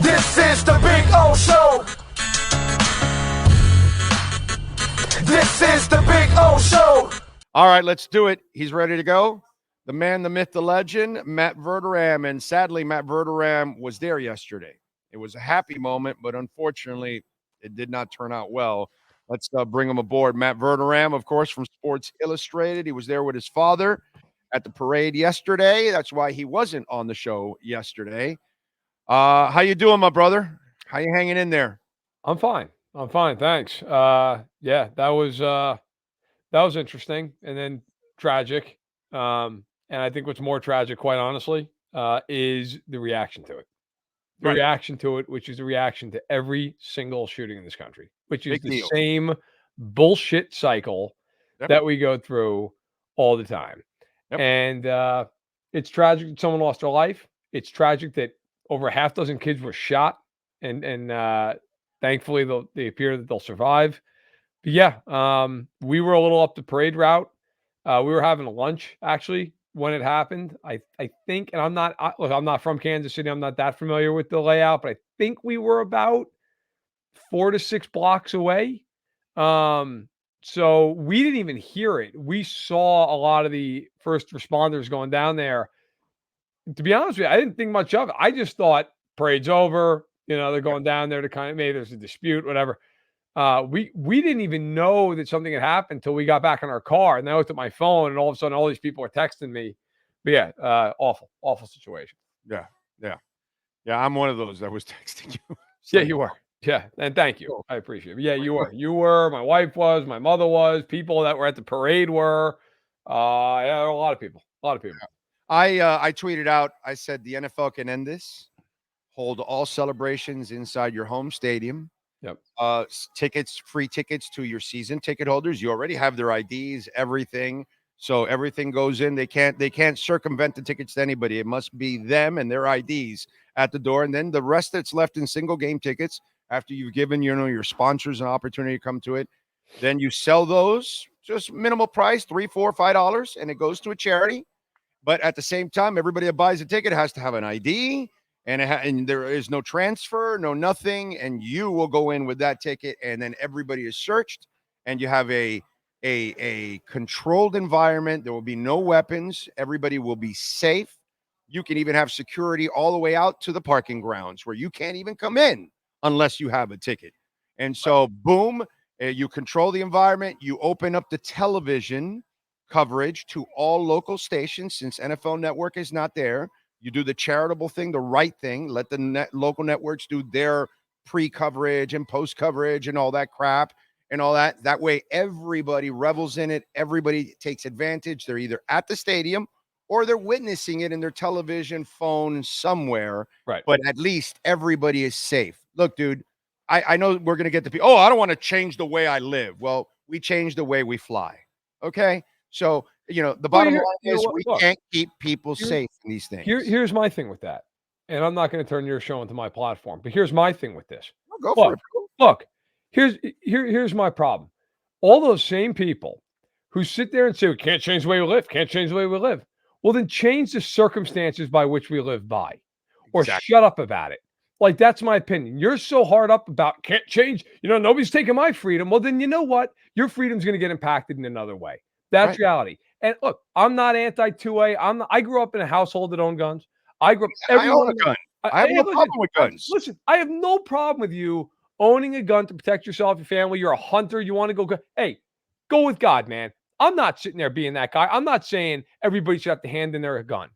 This is the Big O Show. This is the Big O Show. All right, let's do it. He's ready to go. The man, the myth, the legend, Matt Verderame. And sadly, Matt Verderame was there yesterday. It was a happy moment, but unfortunately, it did not turn out well. Let's bring him aboard. Matt Verderame, of course, from Sports Illustrated. He was there with his father at the parade yesterday. That's why he wasn't on the show yesterday. How you doing, my brother? How you hanging in there? I'm fine. Thanks. Yeah, that was interesting and then tragic. And I think what's more tragic, quite honestly, is the reaction to it. The Right. reaction to it, which is the reaction to every single shooting in this country, which is Big the deal. same bullshit cycle Yep. that we go through all the time. Yep. And it's tragic that someone lost their life. It's tragic that over a half dozen kids were shot, and thankfully they appear that they'll survive. But yeah, we were a little up the parade route. We were having a lunch actually when it happened. I think, and look, I'm not from Kansas City. I'm not that familiar with the layout, but I think we were about 4 to 6 blocks away. So we didn't even hear it. We saw a lot of the first responders going down there. To be honest with you, I didn't think much of it. I just thought parade's over. They're going down there to kind of, maybe there's a dispute, whatever. We didn't even know that something had happened until we got back in our car, and I looked at my phone, and all of a sudden, all these people were texting me. But yeah, awful situation. Yeah. I'm one of those that was texting you. Yeah, you were. Yeah, and thank you. I appreciate it. But yeah, you were. You were. My wife was. My mother was. People that were at the parade were. Yeah, there were a lot of people. I tweeted out, I said the NFL can end this. Hold all celebrations inside your home stadium. Yep. Free tickets to your season ticket holders. You already have their IDs, everything. So everything goes in. They can't circumvent the tickets to anybody. It must be them and their IDs at the door. And then the rest that's left in single game tickets, after you've given, your sponsors an opportunity to come to it, then you sell those just minimal price, $3, $4, $5, and it goes to a charity. But at the same time, everybody that buys a ticket has to have an ID, and there is no transfer, no nothing, and you will go in with that ticket, and then everybody is searched, and you have a controlled environment. There will be no weapons. Everybody will be safe. You can even have security all the way out to the parking grounds where you can't even come in unless you have a ticket. And so, boom, you control the environment. You open up the television coverage to all local stations since NFL Network is not there. You do the charitable thing, the right thing. Let the local networks do their pre-coverage and post-coverage and all that crap and all that. That way, everybody revels in it. Everybody takes advantage. They're either at the stadium or they're witnessing it in their television, phone, somewhere. Right. But at least everybody is safe. Look, dude, I know we're going to get the people, I don't want to change the way I live. Well, we change the way we fly. Okay? So, the bottom line is we can't keep people safe in these things. Here's my thing with that. And I'm not going to turn your show into my platform, but here's my thing with this. Go for it. Look, here's my problem. All those same people who sit there and say, we can't change the way we live. Well, then change the circumstances by which we live by. Or shut up about it. Like, that's my opinion. You're so hard up about can't change. Nobody's taking my freedom. Well, then you know what? Your freedom's going to get impacted in another way. That's reality. And look, I'm not anti-2A. I grew up in a household that owned guns. I grew up. I own a gun. I have no problem with guns. Listen, I have no problem with you owning a gun to protect yourself, your family. You're a hunter. You want to go. Hey, go with God, man. I'm not sitting there being that guy. I'm not saying everybody should have to hand in their gun.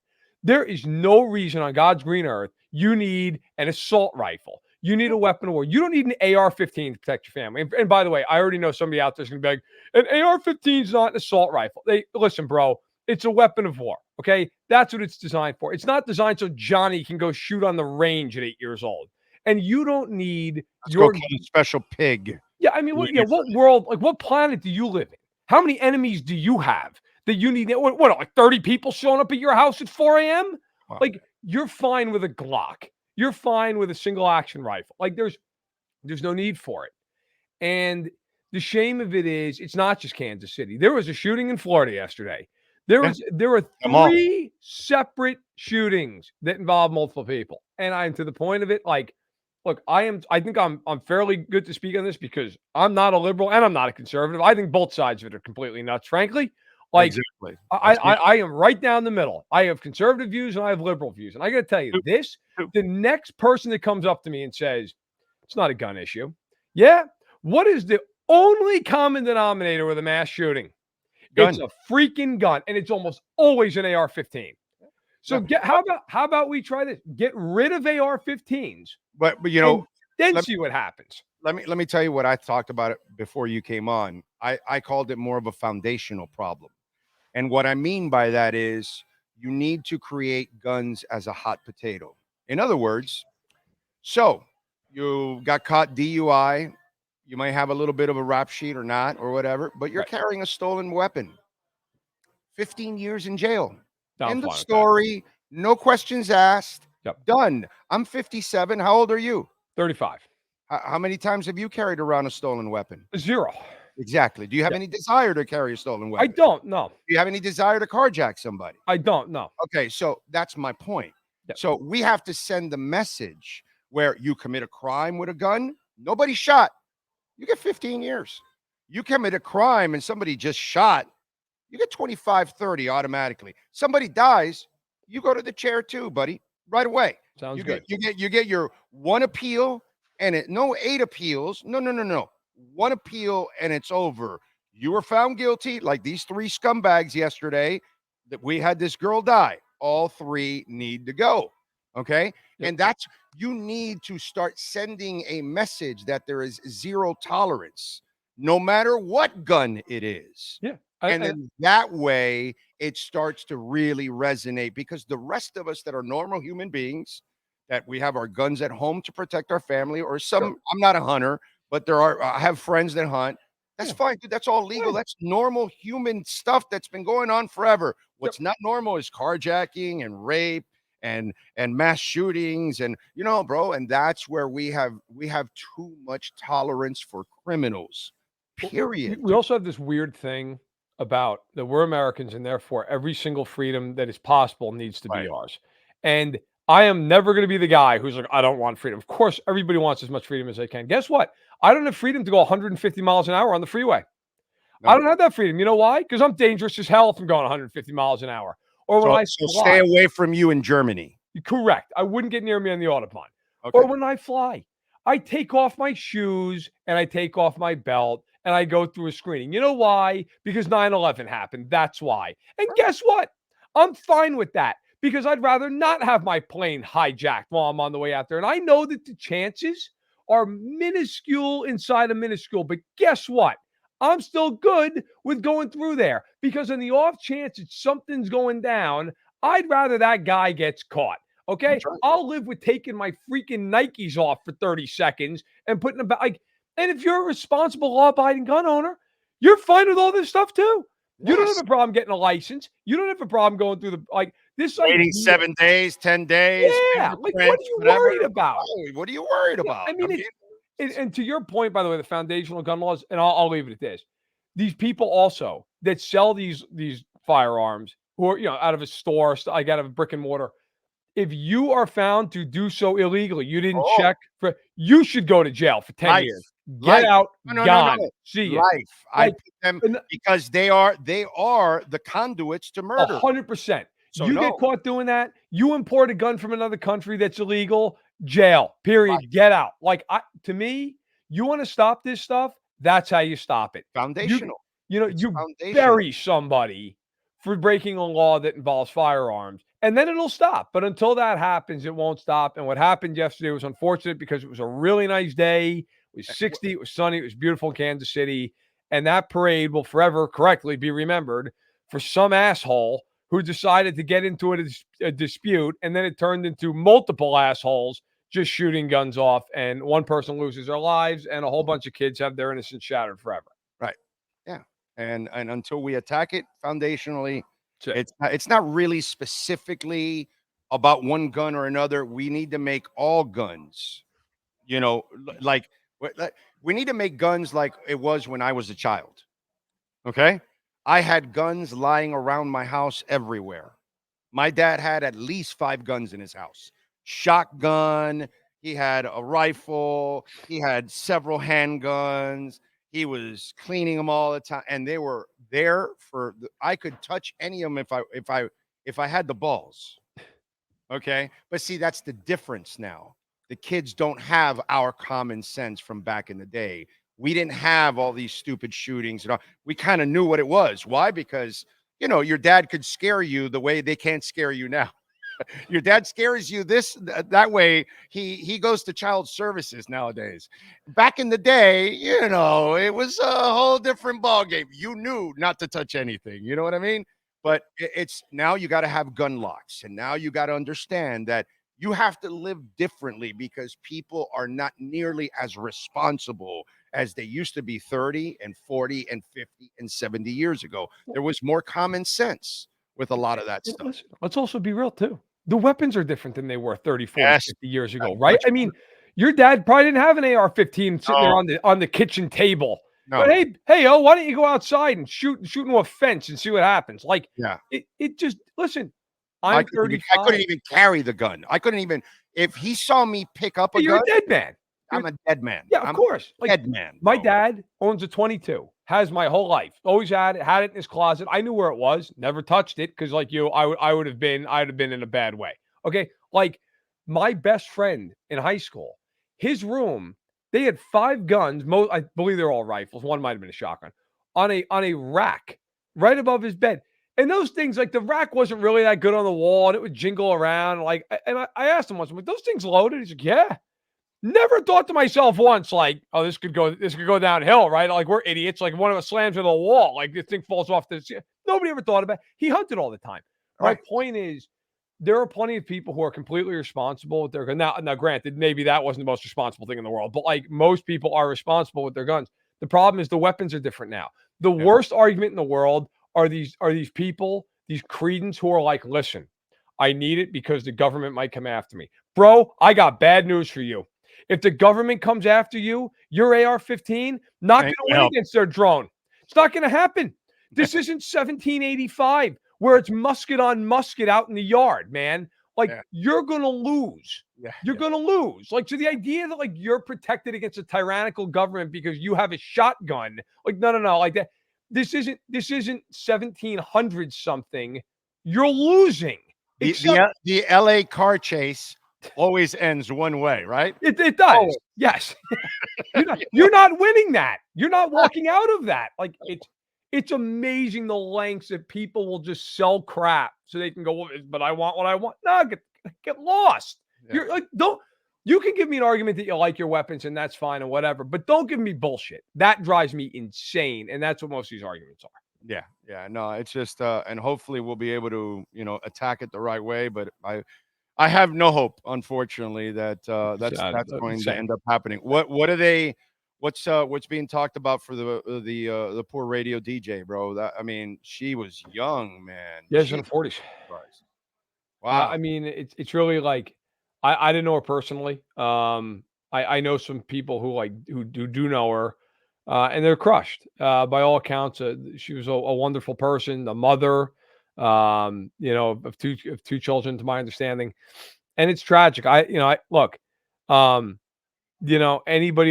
There is no reason on God's green earth you need an assault rifle. You need a weapon of war. You don't need an AR-15 to protect your family. And by the way, I already know somebody out there's going to be like, an AR-15 is not an assault rifle. Listen, bro, it's a weapon of war, okay? That's what it's designed for. It's not designed so Johnny can go shoot on the range at 8 years old. And you don't need your special pig. Yeah, I mean, what world, like what planet do you live in? How many enemies do you have that you need? What, like 30 people showing up at your house at 4 a.m.? Wow. Like, you're fine with a Glock. You're fine with a single action rifle. Like there's no need for it. And the shame of it is it's not just Kansas City. There was a shooting in Florida yesterday. There were 3 separate shootings that involved multiple people. And I'm to the point of it, like, look, I think I'm fairly good to speak on this because I'm not a liberal and I'm not a conservative. I think both sides of it are completely nuts, frankly. Like Exactly. I am right down the middle. I have conservative views and I have liberal views. And I got to tell you, the next person that comes up to me and says, it's not a gun issue. Yeah. What is the only common denominator with a mass shooting? Gun. It's a freaking gun. And it's almost always an AR-15. So how about we try this? Get rid of AR-15s. But you know, then see what happens. Let me tell you what I talked about it before you came on. I called it more of a foundational problem. And what I mean by that is you need to create guns as a hot potato. In other words, so you got caught DUI, you might have a little bit of a rap sheet or not or whatever, but you're carrying a stolen weapon. 15 years in jail. End of story. No questions asked. Yep. Done. I'm 57. How old are you? 35. How many times have you carried around a stolen weapon? 0. Exactly. Do you have any desire to carry a stolen weapon? I don't know. Do you have any desire to carjack somebody? I don't know. Okay, so that's my point. Yep. So we have to send the message where you commit a crime with a gun, nobody shot, you get 15 years. You commit a crime and somebody just shot, you get 25, 30 automatically. Somebody dies, you go to the chair too, buddy, right away. Sounds good. You get your one appeal and no 8 appeals. No. One appeal and it's over. You were found guilty, like these 3 scumbags yesterday that we had this girl die. All 3 need to go. Okay. Yep. And that's, you need to start sending a message that there is 0 tolerance, no matter what gun it is. Yeah. And then that way it starts to really resonate, because the rest of us that are normal human beings, that we have our guns at home to protect our family, or some, sure. I'm not a hunter, but I have friends that hunt. That's fine, dude. That's all legal. That's normal human stuff that's been going on forever. What's not normal is carjacking and rape and mass shootings, and bro. And that's where we have too much tolerance for criminals. Period. We also have this weird thing about that we're Americans, and therefore every single freedom that is possible needs to be ours. And I am never going to be the guy who's like, I don't want freedom. Of course, everybody wants as much freedom as they can. Guess what? I don't have freedom to go 150 miles an hour on the freeway. No. I don't have that freedom. You know why? Because I'm dangerous as hell if I'm going 150 miles an hour. Or when so stay away from you in Germany. Correct. I wouldn't get near me on the Autobahn. Okay. Or when I fly, I take off my shoes and I take off my belt and I go through a screening. You know why? Because 9/11 happened. That's why. And guess what? I'm fine with that, because I'd rather not have my plane hijacked while I'm on the way out there. And I know that the chances are minuscule inside a minuscule, but guess what? I'm still good with going through there, because in the off chance that something's going down, I'd rather that guy gets caught. Okay. Right. I'll live with taking my freaking Nikes off for 30 seconds and putting them back. And if you're a responsible, law-abiding gun owner, you're fine with all this stuff too. You don't have a problem getting a license. You don't have a problem going through this. Waiting 7 days, 10 days. Yeah. What are you worried about? What are you worried about? I mean, and to your point, by the way, the foundational gun laws, and I'll leave it at this. These people also that sell these firearms, who are, out of a store, like out of a brick and mortar, if you are found to do so illegally, you didn't check for, you should go to jail for 10 years. Get out, gone. No. See you. I put them because they are the conduits to murder. 100%. So you get caught doing that, you import a gun from another country that's illegal, jail. Period. Right. Get out. To me, you want to stop this stuff, that's how you stop it. Foundational. You bury somebody for breaking a law that involves firearms, and then it'll stop. But until that happens, it won't stop. And what happened yesterday was unfortunate, because it was a really nice day. It was 60. It was sunny. It was beautiful in Kansas City. And that parade will forever correctly be remembered for some asshole who decided to get into a dispute, and then it turned into multiple assholes just shooting guns off, and one person loses their lives, and a whole bunch of kids have their innocence shattered forever. Right. Yeah. And until we attack it foundationally, it's not really specifically about one gun or another. We need to make all guns, we need to make guns like it was when I was a child. Okay. I had guns lying around my house everywhere. My dad had at least 5 guns in his house. Shotgun, He had a rifle. He had several handguns. He was cleaning them all the time, and they were there for. I could touch any of them if I had the balls. Okay, but see, that's the difference now. The kids don't have our common sense from back in the day. We didn't have all these stupid shootings and all. We kind of knew what it was. Why? Because your dad could scare you the way they can't scare you now. Your dad scares you that way. He goes to child services nowadays. Back in the day, it was a whole different ball game. You knew not to touch anything. You know what I mean? But it's now you got to have gun locks, and now you got to understand that you have to live differently because people are not nearly as responsible as they used to be 30 and 40 and 50 and 70 years ago. There was more common sense with a lot of that stuff. Listen, let's also be real too. The weapons are different than they were 30, 40, Yes. 50 years ago, right? I mean, your dad probably didn't have an AR-15 sitting there on the kitchen table. No. But hey, why don't you go outside and shoot into a fence and see what happens? Like, Yeah. It just listen. I I'm couldn't 35. even carry the gun. I couldn't even if he saw me pick up a You're gun. a dead man. I'm a dead man. Yeah, of course. Like, dead man. My dad owns a 22. Has my whole life. Always had it in his closet. I knew where it was. Never touched it because, like you, I'd have been in a bad way. Okay, like my best friend in high school, his room, they had 5 guns. I believe they're all rifles. One might have been a shotgun on a rack right above his bed. And those things, like the rack wasn't really that good on the wall, and it would jingle around. Like, and I asked him once, I'm like, those things loaded? He's like, yeah. Never thought to myself once, like, oh, this could go downhill, right? Like, we're idiots. Like, one of us slams into the wall, like this thing falls off the. Nobody ever thought about it. He hunted all the time. Right. My point is, there are plenty of people who are completely responsible with their gun. Now, granted, maybe that wasn't the most responsible thing in the world, but like most people are responsible with their guns. The problem is the weapons are different now. The worst argument in the world are these people, these cretins who are like, listen, I need it because the government might come after me. Bro, I got bad news for you. If the government comes after you, your AR-15, not going to win against their drone. It's not going to happen. This isn't 1785 where it's musket on musket out in the yard, man. Like, you're going to lose. You're going to lose. Like, so the idea that, like, you're protected against a tyrannical government because you have a shotgun, like, no. Like, that. This isn't 1700 something. You're losing. The LA car chase always ends one way, right? It does. Always. Yes. You're not winning that. You're not walking out of that. Like, it's amazing the lengths that people will just sell crap so they can go, well, but I want what I want. No, get lost. Yeah. You're like, you can give me an argument that you like your weapons and that's fine and whatever, but don't give me bullshit. That drives me insane. And that's what most of these arguments are. Yeah. No, it's just and hopefully we'll be able to, attack it the right way. But I have no hope, unfortunately, that that's going to end up happening. What are they? What's being talked about for the poor radio DJ, bro? She was young, man. Yeah, she's in her 40s. Wow. I mean, it's really like I didn't know her personally. I know some people who do know her, and they're crushed. By all accounts, she was a wonderful person, a mother. Of two children, to my understanding, and it's tragic. Anybody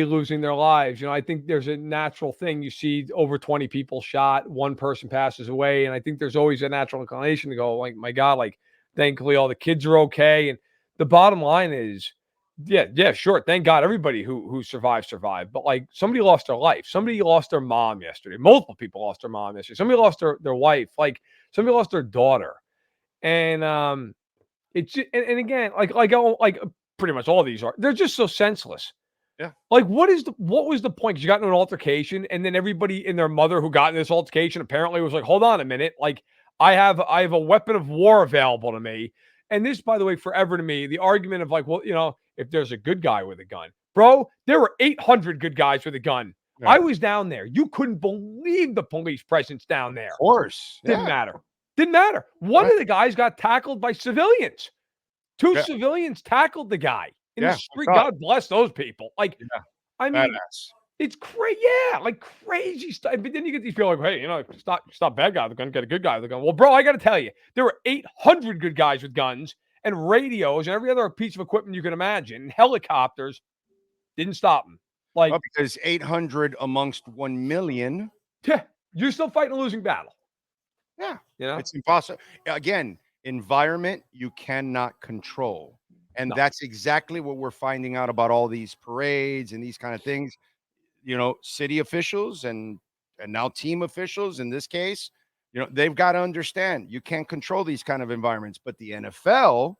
losing their lives, I think there's a natural thing. You see over 20 people shot, one person passes away, and I think there's always a natural inclination to go, like, my God, like, thankfully all the kids are okay. And the bottom line is, yeah, sure, thank God everybody who survived, but like, somebody lost their life. Somebody lost their mom yesterday. Multiple people lost their mom yesterday. Somebody lost their wife. Like, somebody lost their daughter. And it's just, and again, like pretty much all these they're just so senseless. Yeah. Like, what was the point? Because you got into an altercation, and then everybody and their mother who got in this altercation apparently was like, hold on a minute, like, I have a weapon of war available to me. And this, by the way, forever to me, the argument of like, well, if there's a good guy with a gun, bro, there were 800 good guys with a gun. Yeah. I was down there. You couldn't believe the police presence down there. Of course. Didn't matter. One of the guys got tackled by civilians. Two civilians tackled the guy in the street. God bless those people. Like, I mean, it's crazy. Yeah, like crazy stuff. But then you get these people like, hey, stop bad guy with the gun, get a good guy with the gun. Well, bro, I got to tell you, there were 800 good guys with guns, and radios and every other piece of equipment you can imagine, and helicopters, didn't stop them. Like, Well, because 800 amongst 1 million. yeah, you're still fighting a losing battle. Yeah, You know? it's impossible. Again, environment you cannot control. And No. that's exactly what we're finding out about all these parades and these kind of things. City officials and now team officials in this case, they've got to understand you can't control these kind of environments. But the NFL,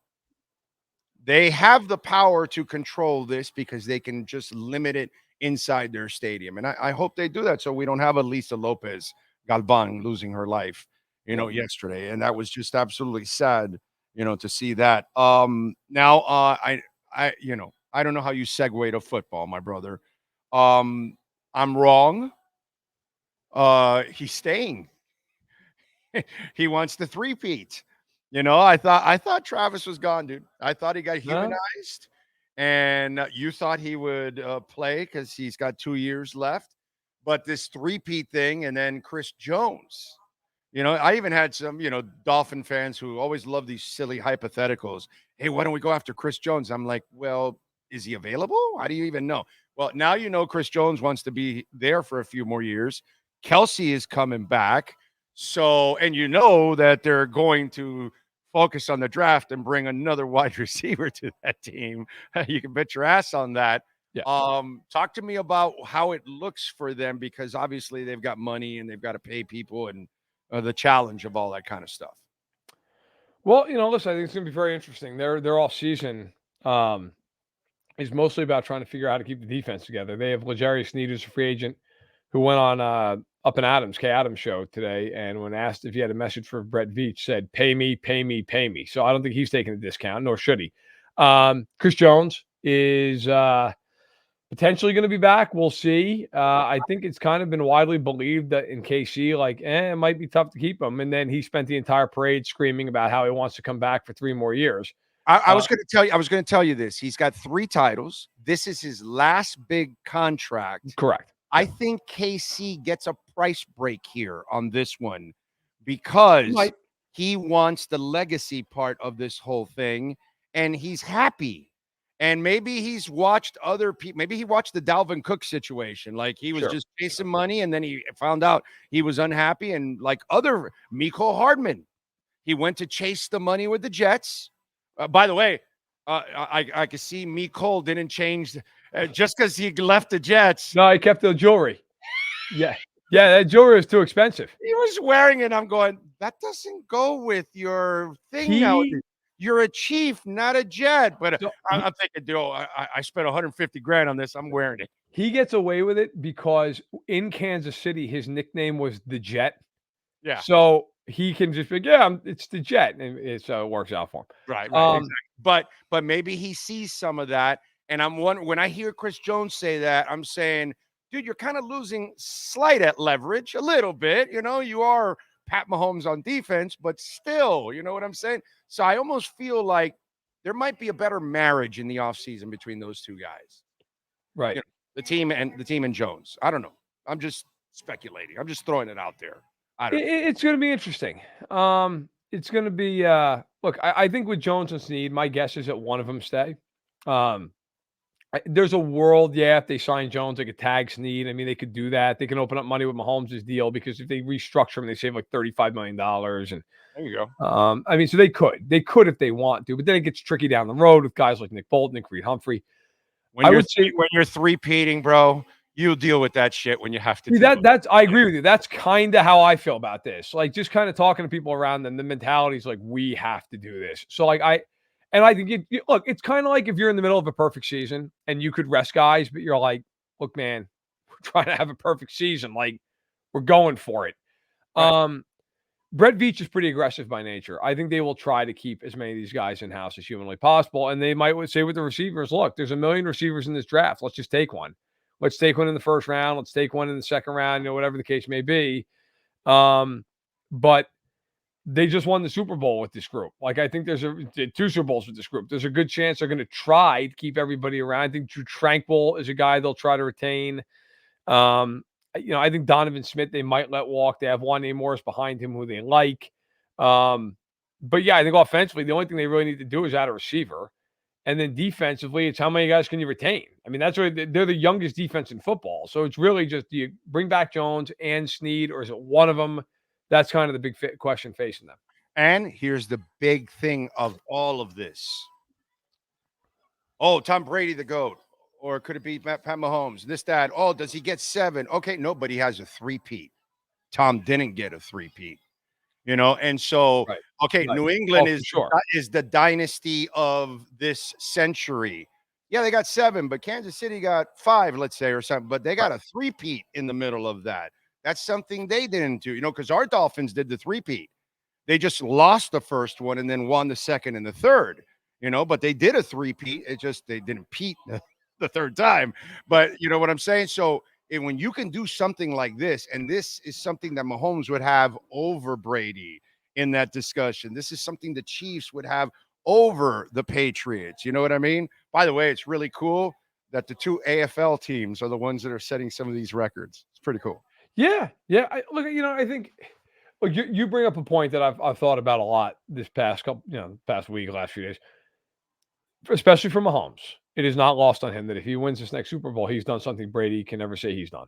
they have the power to control this because they can just limit it inside their stadium. And I hope they do that so we don't have a Lisa Lopez Galvan losing her life, yesterday. And that was just absolutely sad, to see that. Now, I don't know how you segue to football, my brother. I'm wrong. He's staying. He wants the three-peat. I thought Travis was gone, dude. I thought he got humanized, and you thought he would play because he's got 2 years left. But this three-peat thing, and then Chris Jones. I even had some, Dolphin fans who always love these silly hypotheticals. Hey, why don't we go after Chris Jones? I'm like, well, is he available? How do you even know? Well, now Chris Jones wants to be there for a few more years. Kelsey is coming back. So, and that they're going to focus on the draft and bring another wide receiver to that team. You can bet your ass on that. Yeah. Talk to me about how it looks for them, because obviously they've got money and they've got to pay people and the challenge of all that kind of stuff. Well, listen, I think it's going to be very interesting. Their off season is mostly about trying to figure out how to keep the defense together. They have L'Jarius Sneed, who's a free agent, who went on Up and Adams, K. Adams show today, and when asked if he had a message for Blvd, said, "Pay me, pay me, pay me." So I don't think he's taking a discount, nor should he. Chris Jones is potentially going to be back. We'll see. I think it's kind of been widely believed that in KC, it might be tough to keep him. And then he spent the entire parade screaming about how he wants to come back for 3 more years. I was going to tell you this. He's got 3 titles. This is his last big contract. Correct. I think KC gets a price break here on this one because he wants the legacy part of this whole thing, and he's happy. And maybe he's watched other people. Maybe he watched the Dalvin Cook situation. Like he was just chasing money, and then he found out he was unhappy. And like other Mecole Hardman, he went to chase the money with the Jets. By the way, I could see Mecole didn't change just because he left the Jets. No, he kept the jewelry. Yeah, that jewelry is too expensive. He was wearing it. I'm going, that doesn't go with your thing now. You're a Chief, not a Jet. But I'm thinking, I spent $150,000 on this. I'm wearing it. He gets away with it because in Kansas City, his nickname was the Jet. Yeah. So he can just be, it's the Jet, and it works out for him. Right. Exactly. But maybe he sees some of that, and I'm wondering, when I hear Chris Jones say that, I'm saying, dude, you're kind of losing slight at leverage a little bit. You are Pat Mahomes on defense, but still, you know what I'm saying? So I almost feel like there might be a better marriage in the offseason between those two guys. Right. The team and Jones. I don't know. I'm just speculating. I'm just throwing it out there. I don't know. It's going to be interesting. It's going to be look, I think with Jones and Sneed, my guess is that one of them stay. There's a world, if they sign Jones, they could tag Sneed. I mean, they could do that. They can open up money with Mahomes' deal because if they restructure him, they save like $35 million. And there you go. I mean, so they could if they want to, but then it gets tricky down the road with guys like Nick Bolton and Creed Humphrey. When you're three-peating, bro, you'll deal with that shit when you have to. I agree with you. That's kind of how I feel about this. Like just kind of talking to people around them, the mentality is like, we have to do this. So like I think look, it's kind of like if you're in the middle of a perfect season and you could rest guys, but you're like, look, man, we're trying to have a perfect season. Like we're going for it. Right. Blvd is pretty aggressive by nature. I think they will try to keep as many of these guys in-house as humanly possible. And they might say with the receivers, look, there's 1 million receivers in this draft. Let's just take one. Let's take one in the first round. Let's take one in the second round, whatever the case may be. But they just won the Super Bowl with this group. Like, I think there's 2 Super Bowls with this group. There's a good chance they're going to try to keep everybody around. I think Drew Tranquil is a guy they'll try to retain. I think Donovan Smith, they might let walk. They have Wanya Morris behind him who they like. But yeah, I think offensively, the only thing they really need to do is add a receiver. And then defensively, it's how many guys can you retain? I mean, that's what they're the youngest defense in football. So it's really just, do you bring back Jones and Snead, or is it one of them? That's kind of the big question facing them. And here's the big thing of all of this. Oh, Tom Brady, the GOAT. Or could it be Pat Mahomes? This, that. Oh, does he get 7? Okay, nobody has a three-peat. Tom didn't get a three-peat. And so, Right. okay, Right. New England sure. is the dynasty of this century. Yeah, they got 7, but Kansas City got 5, let's say, or something. But they got a three-peat in the middle of that. That's something they didn't do, because our Dolphins did the three-peat. They just lost the first one and then won the second and the third, but they did a three-peat. It just, they didn't peat the third time. But you know what I'm saying? So when you can do something like this, and this is something that Mahomes would have over Brady in that discussion. This is something the Chiefs would have over the Patriots. You know what I mean? By the way, it's really cool that the 2 AFL teams are the ones that are setting some of these records. It's pretty cool. Yeah. Yeah. I think you bring up a point that I've thought about a lot this past past week, last few days, especially for Mahomes. It is not lost on him that if he wins this next Super Bowl, he's done something Brady can never say he's done.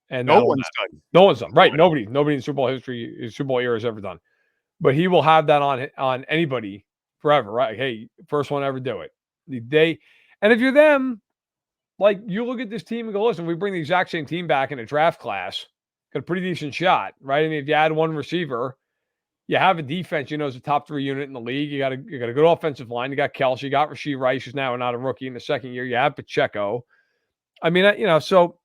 And no one's done. No one's done. Right. Nobody in Super Bowl history, Super Bowl era has ever done. But he will have that on anybody forever, right? Hey, first one ever do it. And if you're them, like, you look at this team and go, listen, we bring the exact same team back in a draft class, got a pretty decent shot, right? I mean, if you add one receiver, you have a defense, is a top 3 unit in the league. You got a good offensive line. You got Kelce, you got Rashee Rice, who's now not a rookie in the second year. You have Pacheco. I mean, so,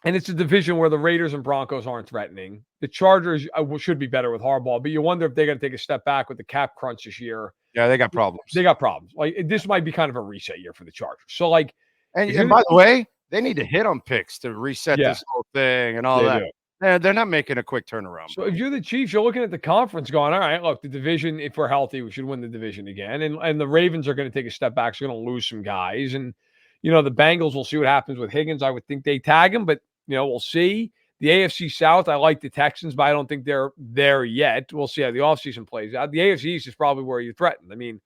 and it's a division where the Raiders and Broncos aren't threatening. The Chargers should be better with Harbaugh, but you wonder if they're going to take a step back with the cap crunch this year. Yeah, they got problems. They got problems. Like, this might be kind of a reset year for the Chargers. So, like, and by the way, they need to hit on picks to reset this whole thing and all that. They're not making a quick turnaround. So if you're the Chiefs, you're looking at the conference going, all right, look, the division, if we're healthy, we should win the division again. And the Ravens are going to take a step back. So they're going to lose some guys. And, the Bengals, will see what happens with Higgins. I would think they tag him, but, we'll see. The AFC South, I like the Texans, but I don't think they're there yet. We'll see how the offseason plays out. The AFC East is probably where you're threatened. I mean,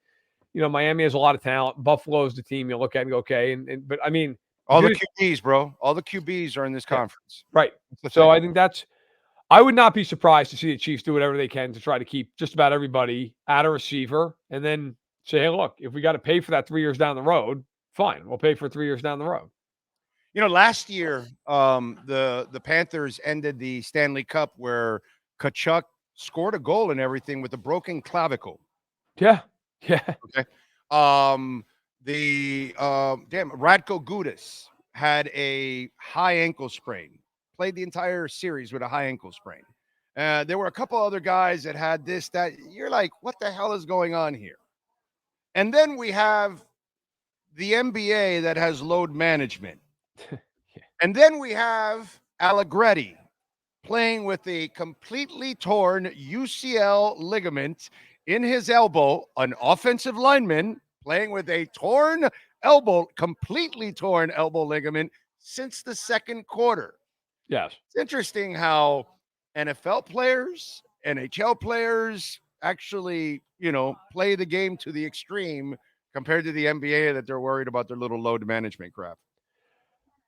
Miami has a lot of talent. Buffalo is the team you look at and go, okay. But I mean, all the QBs, bro. All the QBs are in this conference. Right. So I think I would not be surprised to see the Chiefs do whatever they can to try to keep just about everybody at a receiver, and then say, hey, look, if we got to pay for that 3 years down the road, fine. We'll pay for 3 years down the road. Last year, the Panthers ended the Stanley Cup where Tkachuk scored a goal and everything with a broken clavicle. Yeah. Yeah. Okay. Radko Gudas had a high ankle sprain. Played the entire series with a high ankle sprain. There were a couple other guys that had this, that. You're like, what the hell is going on here? And then we have the NBA that has load management. And then we have Allegretti playing with a completely torn UCL ligament in his elbow, an offensive lineman playing with a torn elbow, completely torn elbow ligament since the second quarter. Yes. It's interesting how NFL players, NHL players actually, play the game to the extreme compared to the NBA that they're worried about their little load management crap.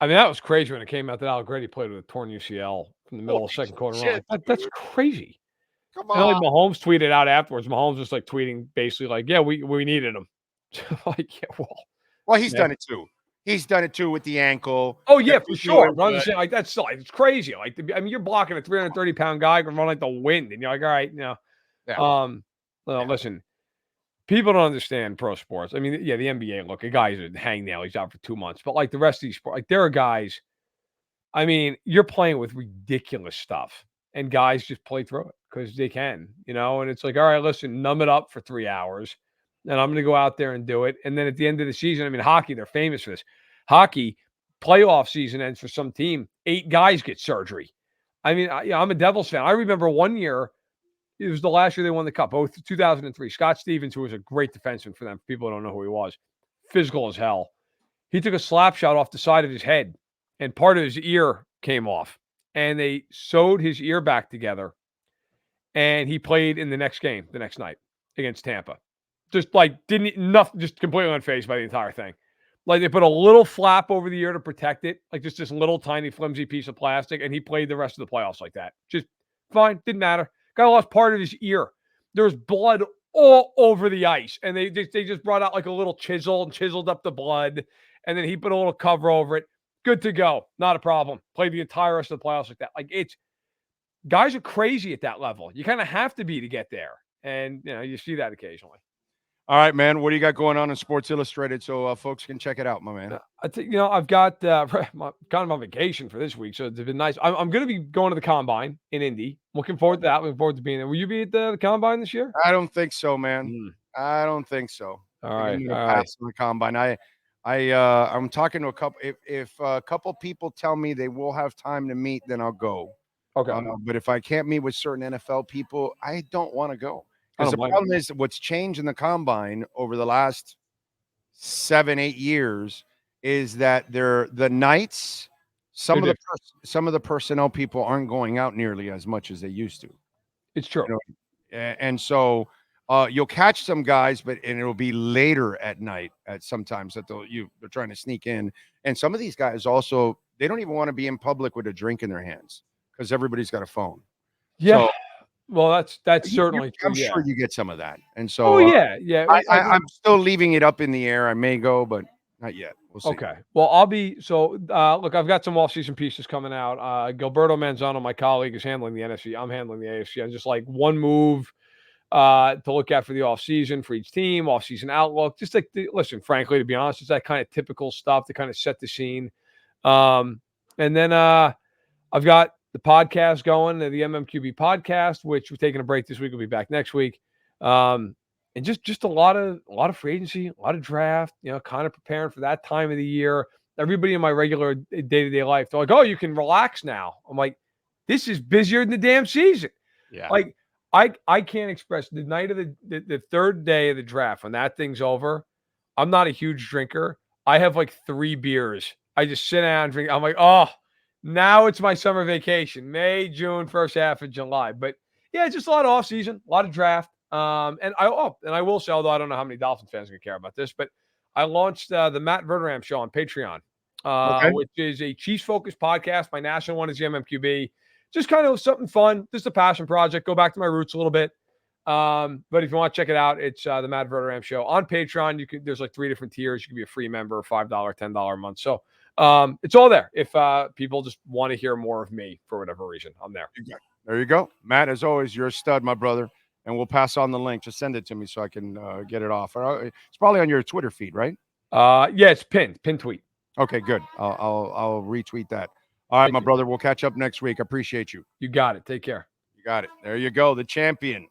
I mean, that was crazy when it came out that Allegretti played with a torn UCL from the middle of the second quarter. That's crazy. Come on. And like Mahomes tweeted out afterwards. Mahomes was like tweeting basically like, yeah, we needed him. Like, yeah, well, he's done it too. He's done it too with the ankle. Oh yeah, for sure. Like, that's still, it's crazy. Like, I mean, you're blocking a 330-pound guy can run like the wind, and you're like, all right, listen, people don't understand pro sports. I mean, yeah, the NBA. Look, a guy's a hangnail. He's out for 2 months, but like the rest of these sports, like there are guys. I mean, you're playing with ridiculous stuff, and guys just play through it because they can, And it's like, all right, listen, numb it up for 3 hours. And I'm going to go out there and do it. And then at the end of the season, I mean, hockey, they're famous for this. Hockey, playoff season ends for some team. 8 guys get surgery. I mean, I'm a Devils fan. I remember one year, it was the last year they won the Cup, 2003. Scott Stevens, who was a great defenseman for them. People don't know who he was. Physical as hell. He took a slap shot off the side of his head, and part of his ear came off. And they sewed his ear back together, and he played in the next game, the next night. against Tampa. Just like nothing, just completely unfazed by the entire thing. Like they put a little flap over the ear to protect it, like just this little tiny flimsy piece of plastic, and he played the rest of the playoffs like that. Just fine, didn't matter. Guy lost part of his ear. There was blood all over the ice, and they just brought out like a little chisel and chiseled up the blood, and then he put a little cover over it. Good to go, not a problem. Played the entire rest of the playoffs like that. Like guys are crazy at that level. You kind of have to be to get there, and you see that occasionally. All right, man. What do you got going on in Sports Illustrated so folks can check it out, my man? I think I've got kind of on vacation for this week, so it's been nice. I'm going to be going to the Combine in Indy. Looking forward to that. Looking forward to being there. Will you be at the Combine this year? I don't think so, man. I don't think so. All right, I'm gonna pass on the Combine. I'm talking to a couple. If a couple people tell me they will have time to meet, then I'll go. Okay. But if I can't meet with certain NFL people, I don't want to go. Because the problem is what's changed in the Combine over the last 7-8 years is that the nights, some of the personnel people aren't going out nearly as much as they used to. It's true. And so you'll catch some guys, and it'll be later at night at sometimes that they're trying to sneak in. And some of these guys also, they don't even want to be in public with a drink in their hands because everybody's got a phone. Yeah. So, well, that's certainly true. I'm sure you get some of that. And so yeah. I'm still leaving it up in the air. I may go, but not yet. We'll see. Okay. Well, I'll be look, I've got some off-season pieces coming out. Gilberto Manzano, my colleague, is handling the NFC. I'm handling the AFC. I'm just like one move to look at for the off-season for each team, off-season outlook. Just like listen, frankly, to be honest, it's that kind of typical stuff to kind of set the scene. And then I've got the podcast going, the MMQB podcast, which we're taking a break this week. We'll be back next week. And just a lot of free agency, a lot of draft, kind of preparing for that time of the year. Everybody in my regular day-to-day life, they're like, oh, you can relax now. I'm like, this is busier than the damn season. Yeah. Like I can't express the night of the third day of the draft, when that thing's over, I'm not a huge drinker. I have like 3 beers. I just sit down and drink. I'm like, oh, now it's my summer vacation, May, June, first half of July. But yeah, just a lot of off season, a lot of draft. And I will say, although I don't know how many Dolphins fans are going to care about this, but I launched the Matt Verderame show on Patreon, which is a Chiefs-focused podcast. My national one is the MMQB. Just kind of something fun, just a passion project. Go back to my roots a little bit. But if you want to check it out, it's the Matt Verderame show on Patreon. There's like 3 different tiers. You can be a free member, $5, $10 a month. So it's all there. If people just want to hear more of me for whatever reason, I'm there. There you go. Matt, as always, you're a stud, my brother. And we'll pass on the link. Just send it to me so I can get it off. It's probably on your Twitter feed, right? Yeah, it's pinned tweet. Okay, good. I'll retweet that. All right, my brother. We'll catch up next week. Appreciate you. You got it. Take care. You got it. There you go. The champion,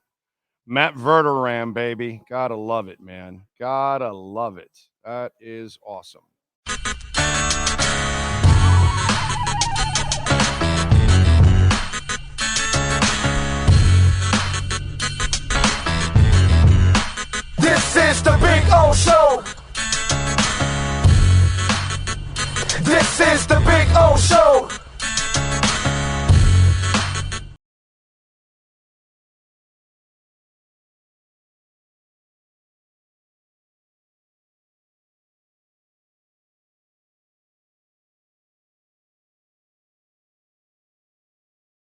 Matt Verderame, baby. Gotta love it, man. Gotta love it. That is awesome. This is the Big O Show.